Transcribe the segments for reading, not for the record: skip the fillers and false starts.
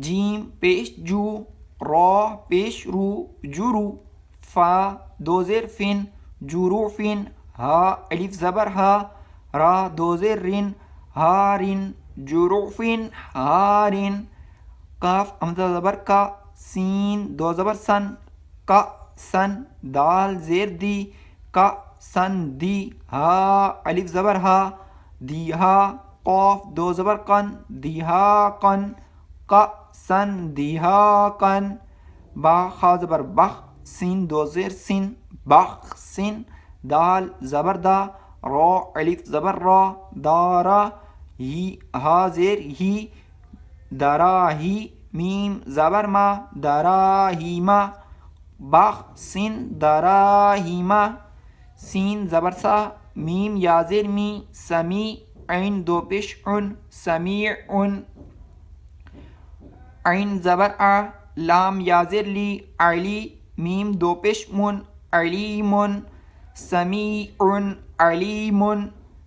جیم پیش جو، را پیش رو جرو، فا دو زیر فن جروفن، ہا الف زبر ہا، را دو زیر رن ہارن جروفن ہارن، قاف حمزہ زبر کا، سین دو زبر سن کا سن، دال زیر دی کا سن دی، ہا الف زبر ہا دی ہا، قاف دو زبر قن دی ہا قن، کا سن دی ہا قن، با خا زبر بخ، سین دو زیر سن بخ سن، دال زبر دا، را الف زبر را دارا، ہی ہا زیر ہی درا ہی، میم زبر ما دراہیما، بخ سن دراہیما، سین زبر سا، میم یا زیر می سمی، عین دو پیش عن سمیع، عین زبر آ، لام یا زیر لی علی، میم دو پیش من علیم، سمیع علیم،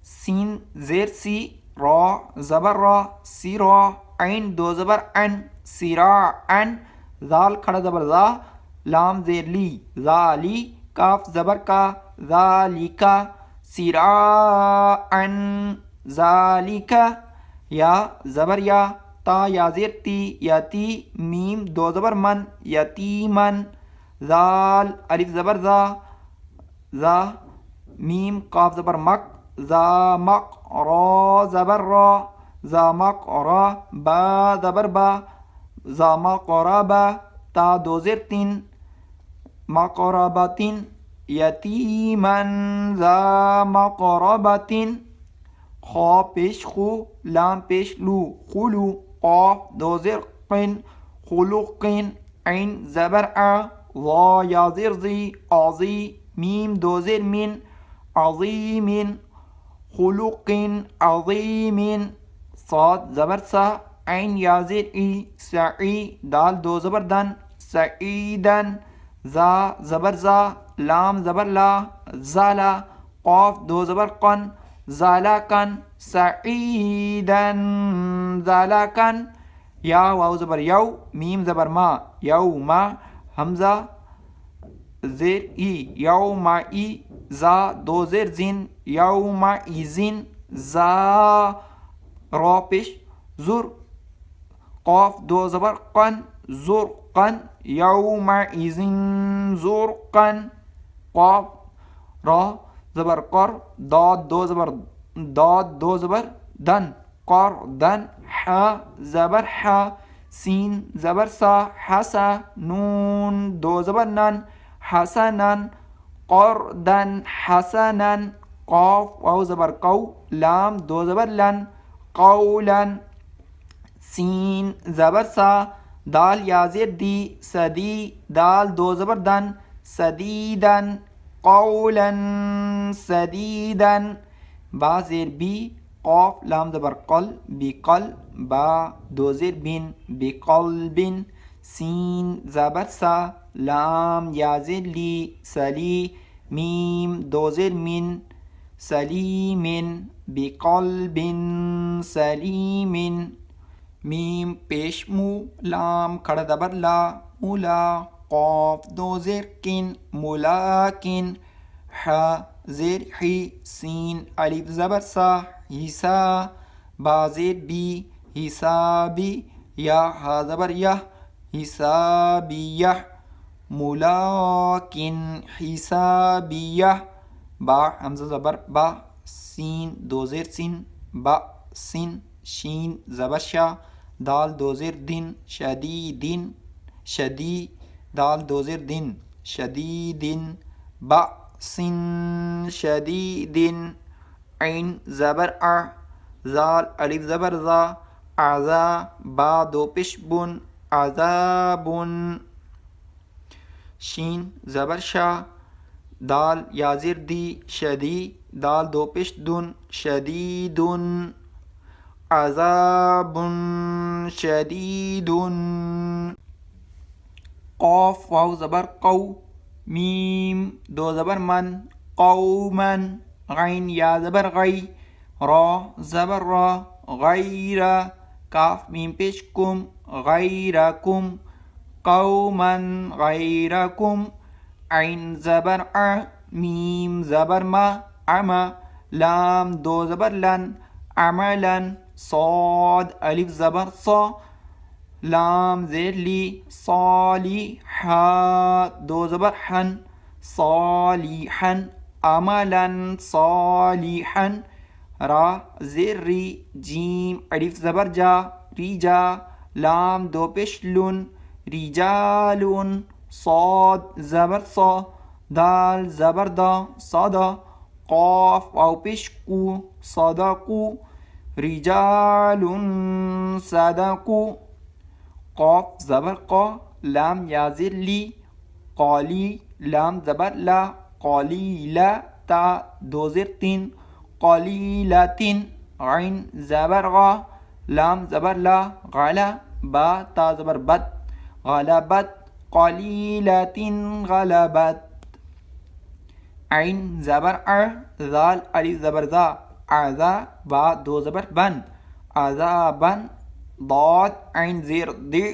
سین زیر سی، را زبر را سیرا، عین دو زبر ان سراعا، ذال کھڑا زبر زا، لام زیر لی ذالی، کاف زبر کا ذالکا، سراعا ذالک، یا زبر یا، تا یا زیر تی یتی، میم دو زبر من یتیمن، ذال الف زبر ذا ذا، میم قاف زبر مک ذا مق، را زبر را ذا مق را، با زبر با ذا مقربا، تا دو زیر تین مقربتن، یتیما ذا مقربتن، خا پیش خو، لام پیش لو خلو، قاف دو زیر قن خلقن، عین زبر آ، وا یا زیر زی عظی، میم دو زیر من عظیم، خلق عظیم، صاد زبر سا، عین یا زیر ای سعی، دال دو زبر دن سعیدن، زا زبر زا، لام زبر لا زالا، قاف دو زبر قن زالاکن، سعیدن زالاکن، یا واو زبر یو، میم زبر ما یوما، حمزہ زیر ای یومئی، زا دو زیر زن یومئذن، زا را پیش زر، قاف دو زبر قن زرقن، یومئذن زرقن، قاف را زبر قر، داد دو زبر دن قر دن، حا زبر حا، سین زبر سا حسا، نون دو زبر نن حسنن، قردن حسنن، قاف واو زبر قو، لام دو زبر لن قولن، سین زبر سا، دال یا زیر دی سدی، دال دو زبر دن سدیدن، قولا سدیدن، با زیر بی، قاف لام زبر قل بقل، با دو زیر بن بقلب، سین زبر سا، لام یا زیر لی سلی، میم دو زیر من سلیم، بقلب سلیم، میم پیش مو، لام کھڑا زبر لا مولا، قاف دو زیر کن ملاکن، حا زیر حی، سین الف زبر سا حسا، با زیر بی حسابی، یا ہا زبر یہ حسابیہ، ملاکن حسابیہ، با حمزہ زبر با، سین دو زیر سن با سن، شین زبر شا، دال دو زیر دن شدیدن شدی، دال دو زیر دن شدیدن، با سن شدیدن، عین زبر ا، زال الف زبر ذا عذا، با دو پیش بن عذابن، شین زبر شا، دال یا زیر دی شدی، دال دو پیش دن شدیدن، عذاب شدید، قاف واو زبر قو، میم دو زبر من قومن، غین یا زبر غی، را زبر را غیر، کاف میم پیش کم غیرکم قوما غیرکم عین زبر میم زبر ما لام دو زبر لن عملا صاد الف زبر صا لام زیر لی صالحا دو زبر حن صالحا عملا صالحا را زیر ری جیم الف زبر جا ریجا لام دو پیش لن رجال صاد زبر صا دال زبر دا صادا قاف واو پیش کو صدقو رجال صدقو قاف زبر قا لام یا زیر لی قالی لام زبر لا قلیلا تا دو زیر تین قلیلتین عین زبر غا لام زبر لا غلا با تا زبر بد غلبت قلیلتین غلبت عین زبر ذال الف زبر ذا عذا با دو زبر بن عذابا ضاد عین زیر دی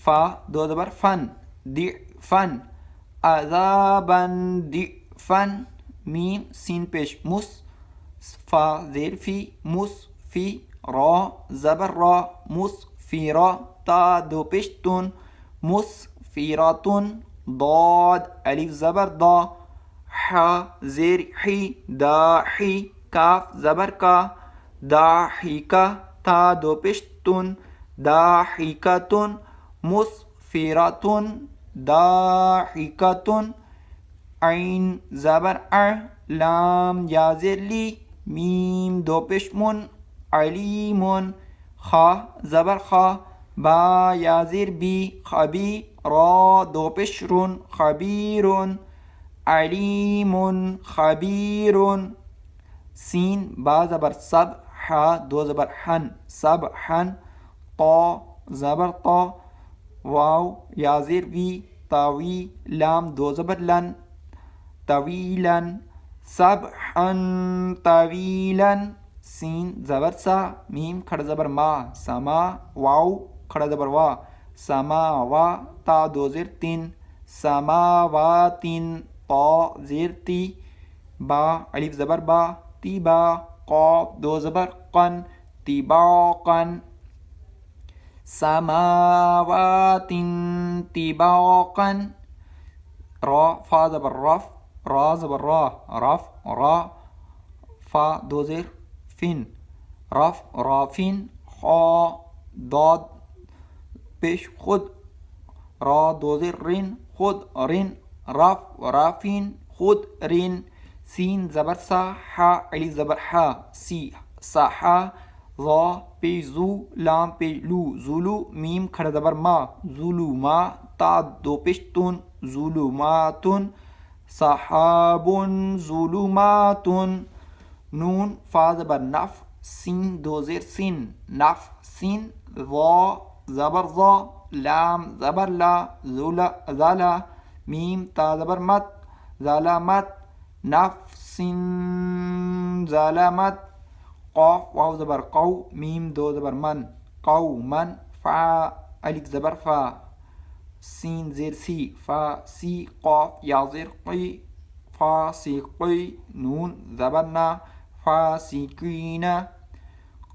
فا دو زبر فن دی فن عذابا دی فن میم سین پیش مس فا زیر فی مس فی را زبر را مس فی را تا دو پیش تون مس فی راتون ضاد الف زبر دا ح زیر حی دا حی کاف زبر کا دا حی کا تا دو پیش تون دا حی کا تون مس فی راتون دا حی کا تون عین زبر لام یا زیر لی میم دو پیش من علیمون خا زبر خا با یا زیر بی خبی را دو پیش رون خبیرون علیمون خبیرون سین با زبر سب ح دو زبر حن سب حن طا زبر طا واو یا زیر وی تاوی لام دو زبر لن طویلا سبحا طویلا سین زبر سا میم کھڑا زبر ما سما واو کھڑا زبر وا سما وا تا دو زیر تین سماواتین طا زیر تی با الف زبر با تی با قاف دو زبر قن طباقا سماواتین طباقا را فا زبر رف را زبر را رف را فا دو زیر فن رف رافین خا داد پیش خود را دو زیر رین خود رین رف رافین خود رین سین زبر سا ح الف زبر ح سی ساحا ظا پی زو لام پی لو زولو میم کھڑا زبر ما زولو ما تا دو پشتون ظلماتن صحاب ظلماتن نون فا زبر نف سین دو زیر سین نف سین ضا زبر ضا لام زبر لا زلا میم تا زبر مت ظلمت نفس ظلمت قاف واو زبر قو میم دو زبر من قوما فا الف زبر فا سین زیر سی فا سی قاف یا زیر قی فا سی قی نون زبر نا فا سیکین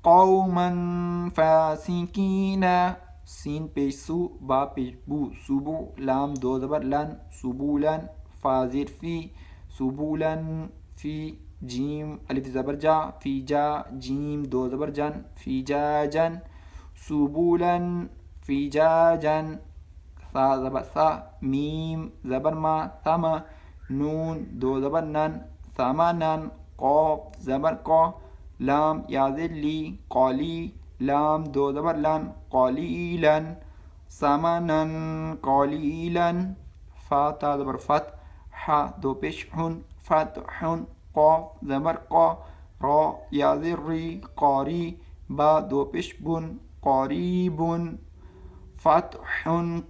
قوما فاسقین سین پیش سو با پیش بو سبو لام دو زبر لن سبولا فا زیر فی سبولا فی جیم الف زبر جا فی جا جیم دو زبر جن فی جا جن سبولا فی جا جن ثا زبر ثا میم زبر ما ثما نون دو زبر نن ثمنن قاف زبر کا لام یا زیر لی قالی لام دو زبر لن قلیلا ثمنن قلیلا فا تا زبر فت ح دو پیش حن فتح قاف زبر قا را یا زیر ری قاری با دو پیش بن قریب فتح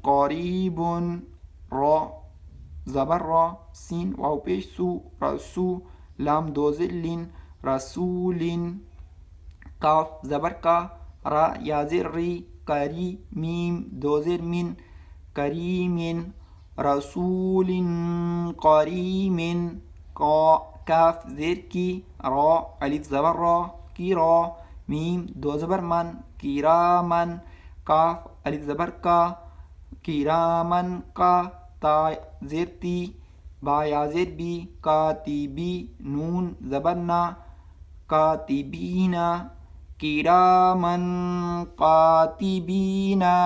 قریب را زبر را سین واو پیش سو رسو لام دو زیر لین رسول قاف زبر کا را یا زیر ری کری میم دو زیر من کریم رسول کریم کاف زیر کی را الف زبر را کی را میم دو زبر من کرامن کاف الف زبر کا کرامن کا تا زیر تی با یا زیر بی کاتبی نون زبر نا کاتبینا کرامن کاتبینا.